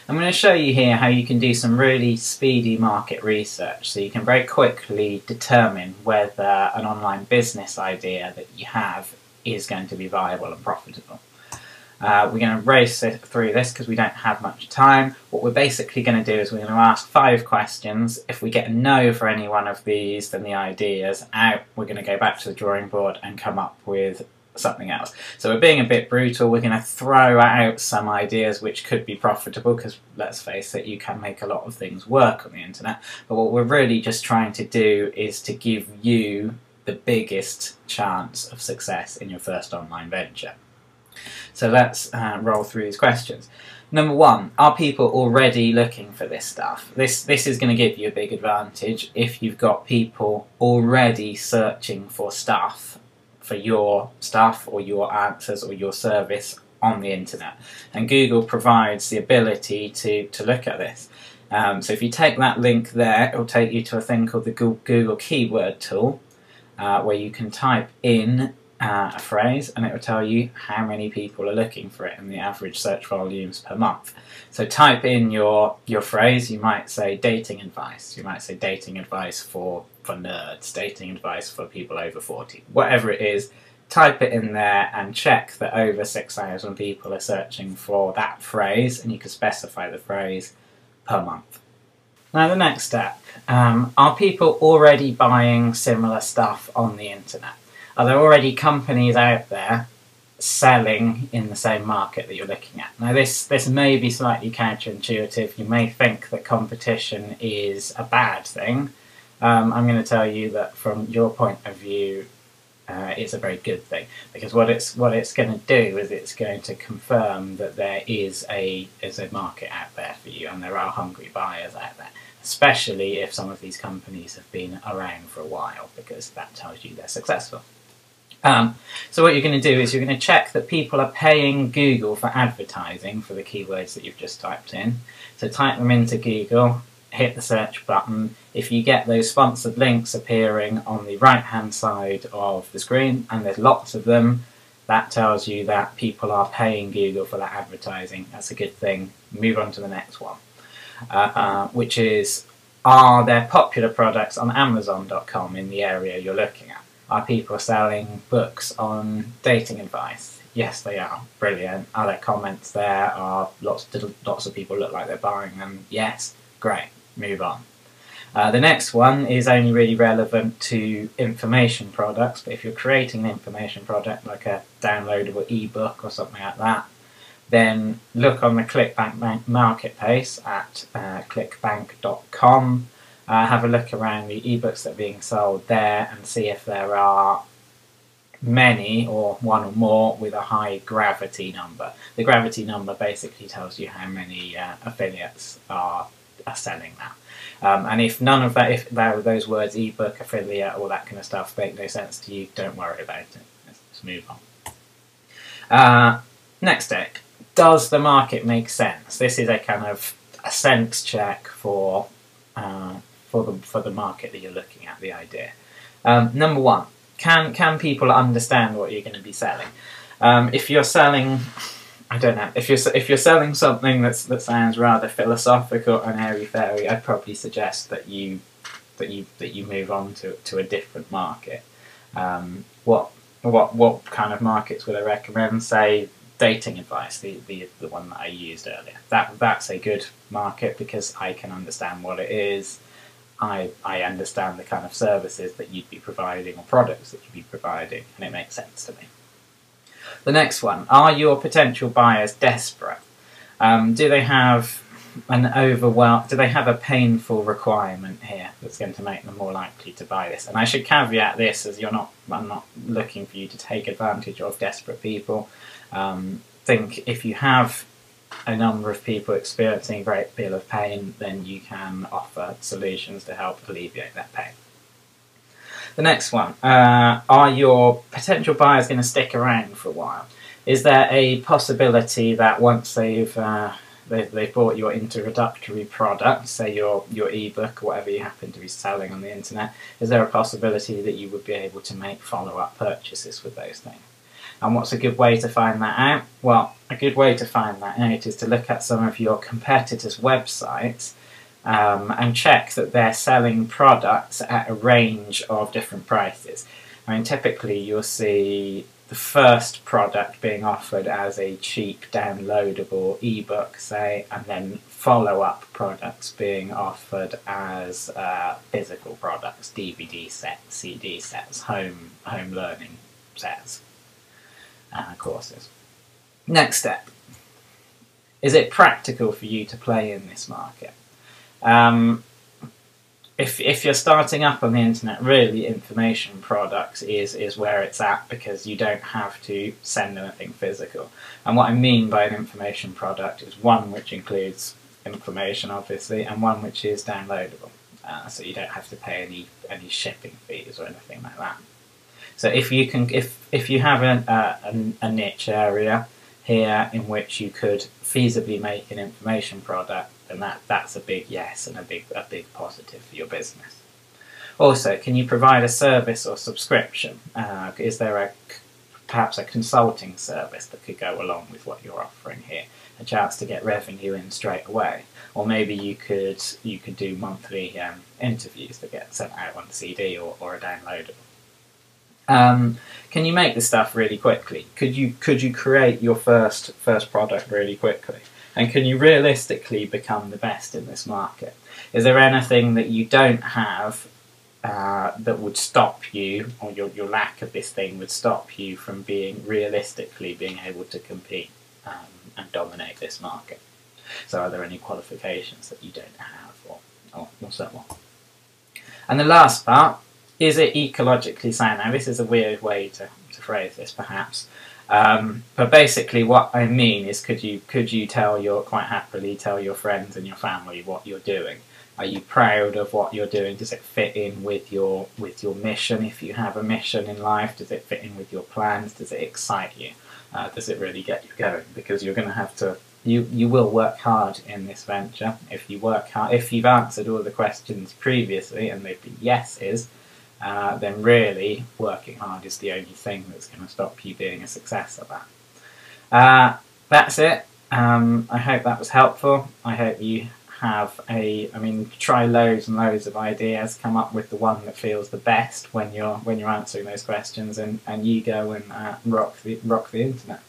I'm going to show you here how you can do some really speedy market research, so you can very quickly determine whether an online business idea that you have is going to be viable and profitable. We're going to race through this because we don't have much time. What we're basically going to do is we're going to ask 5 questions. If we get a no for any one of these, then the idea's out. We're going to go back to the drawing board and come up with something else. So we're being a bit brutal. We're going to throw out some ideas which could be profitable, because let's face it, you can make a lot of things work on the internet. But what we're really just trying to do is to give you the biggest chance of success in your first online venture. So let's roll through these questions. Number 1, are people already looking for this stuff? This is going to give you a big advantage if you've got people already searching for stuff, for your stuff or your answers or your service on the internet. And Google provides the ability to look at this. So if you take that link there, it will take you to a thing called the Google Keyword Tool, where you can type in a phrase and it will tell you how many people are looking for it and the average search volumes per month. So type in your phrase. You might say dating advice, you might say dating advice for nerds, dating advice for people over 40, whatever it is. Type it in there and check that over 6,000 people are searching for that phrase, and you can specify the phrase per month. Now the next step, are people already buying similar stuff on the internet? Are there already companies out there selling in the same market that you're looking at? Now this may be slightly counterintuitive. You may think that competition is a bad thing. I'm going to tell you that from your point of view, it's a very good thing, because what it's going to do is it's going to confirm that there is a market out there for you, and there are hungry buyers out there, especially if some of these companies have been around for a while, because that tells you they're successful. So what you're going to do is you're going to check that people are paying Google for advertising for the keywords that you've just typed in. So type them into Google, hit the search button. If you get those sponsored links appearing on the right hand side of the screen, and there's lots of them, that tells you that people are paying Google for that advertising. That's a good thing. Move on to the next one, which is, are there popular products on Amazon.com in the area you're looking at? Are people selling books on dating advice? Yes, they are. Brilliant. Are there comments there? Are lots of people look like they're buying them? Yes. Great. Move on. The next one is only really relevant to information products, but if you're creating an information product like a downloadable ebook or something like that, then look on the ClickBank marketplace at clickbank.com. Have a look around the ebooks that are being sold there and see if there are many, or one or more, with a high gravity number. The gravity number basically tells you how many affiliates are selling that. And if none of that, if those words ebook, affiliate, all that kind of stuff make no sense to you, don't worry about it. Let's move on. Next step, does the market make sense? This is a kind of a sense check for the market that you're looking at, the idea. Number 1, can people understand what you're going to be selling? If you're selling, I don't know, if you're selling something that sounds rather philosophical and airy-fairy, I'd probably suggest that you move on to a different market. What kind of markets would I recommend? Say dating advice, the one that I used earlier. That's a good market because I can understand what it is. I understand the kind of services that you'd be providing or products that you'd be providing, and it makes sense to me. The next one, are your potential buyers desperate? Do they have do they have a painful requirement here that's going to make them more likely to buy this? And I should caveat this as I'm not looking for you to take advantage of desperate people. Think if you have a number of people experiencing a great deal of pain, then you can offer solutions to help alleviate that pain. The next one, are your potential buyers going to stick around for a while? Is there a possibility that once they've bought your introductory product, say your ebook or whatever you happen to be selling on the internet, is there a possibility that you would be able to make follow-up purchases with those things? And what's a good way to find that out? Well, a good way to find that out is to look at some of your competitors' websites and check that they're selling products at a range of different prices. I mean, typically you'll see the first product being offered as a cheap downloadable ebook, say, and then follow-up products being offered as physical products, DVD sets, CD sets, home learning sets, courses. Next step. Is it practical for you to play in this market? If you're starting up on the internet, really information products is where it's at, because you don't have to send anything physical. And what I mean by an information product is one which includes information, obviously, and one which is downloadable. So you don't have to pay any shipping fees or anything like that. So if you have a niche area here in which you could feasibly make an information product, then that's a big yes and a big positive for your business. Also, can you provide a service or subscription? Is there perhaps a consulting service that could go along with what you're offering here? A chance to get revenue in straight away, or maybe you could do monthly interviews that get sent out on CD or a downloadable. Can you make this stuff really quickly? Could you create your first product really quickly? And can you realistically become the best in this market? Is there anything that you don't have that would stop you, or your lack of this thing would stop you from realistically being able to compete and dominate this market? So are there any qualifications that you don't have, or so on? And the last part, is it ecologically sound? Now, this is a weird way to phrase this, perhaps. But basically what I mean is, could you quite happily tell your friends and your family what you're doing? Are you proud of what you're doing? Does it fit in with your mission? If you have a mission in life, does it fit in with your plans? Does it excite you? Does it really get you going? Because you're going to have to, you will work hard in this venture. If you work hard, if you've answered all the questions previously and they've been yeses, then really working hard is the only thing that's going to stop you being a success at that. That's it. I hope that was helpful. I hope you have try loads and loads of ideas, come up with the one that feels the best when you're answering those questions, and you go and rock the internet.